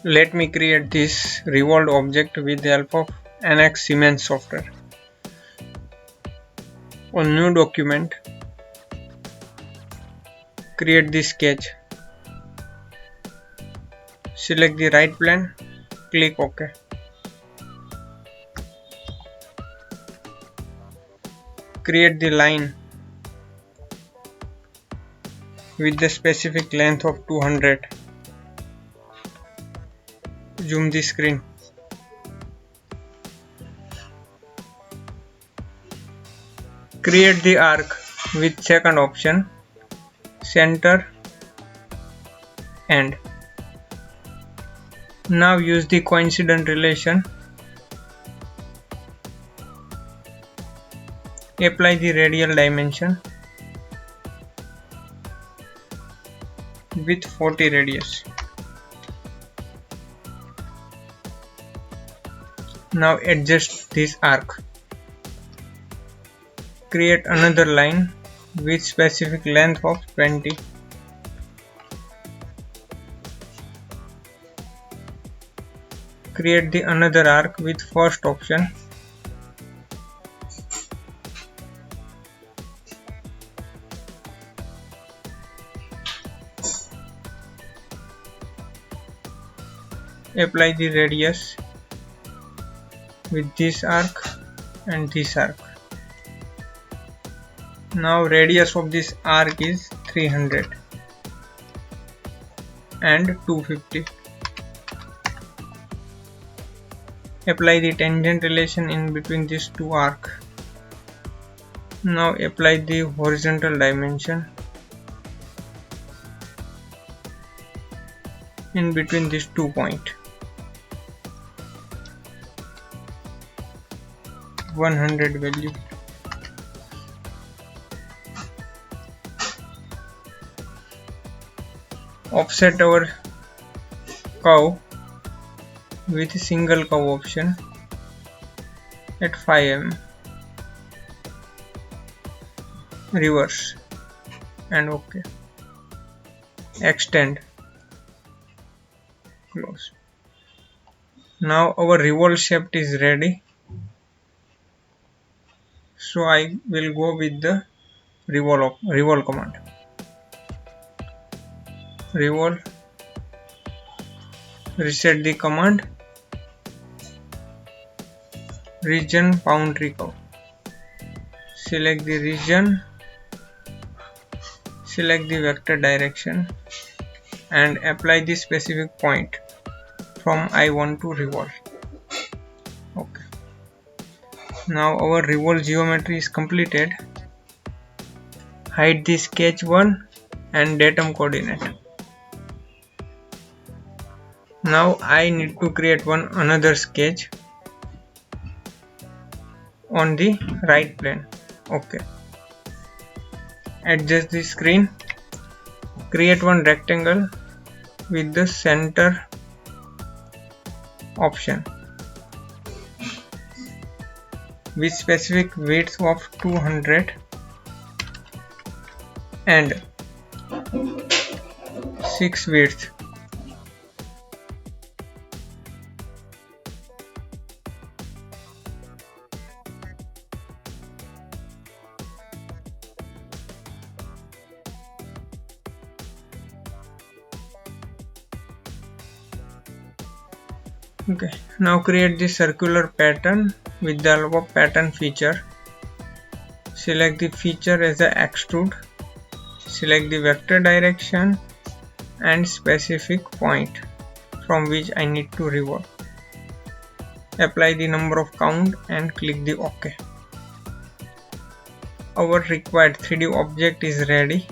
Let me create this revolved object with the help of NX Siemens software. On new document, create the sketch. Select the right plane, click OK. Create the line with the specific length of 200. Zoom the screen. Create the arc with second option, center, end. Now use the coincident relation. Apply the radial dimension with 40 radius. Now adjust this arc. Create another line with specific length of 20. Create the another arc with first option. Apply the radius with this arc and this arc. Now radius of this arc is 300 and 250. Apply the tangent relation in between these two arcs. Now apply the horizontal dimension in between these 2 points. 100 value. Offset our curve with single curve option at 5 mm. Reverse and OK. Extend. Close. Now our revolve shape is ready. So I will go with the revolve command. Revolve, reset the command, region boundary curve. Select the region, select the vector direction and apply the specific point from I want to revolve. Okay. Now our revolve geometry is completed. Hide the sketch 1 and datum coordinate. Now I need to create another sketch on the right plane. Okay. Adjust the screen. Create one rectangle with the center option with specific width of 200 and 6 width. Okay, now create the circular pattern with the help of pattern feature. Select the feature as a extrude. Select the vector direction and specific point from which I need to revolve. Apply the number of count and click the OK. Our required 3D object is ready.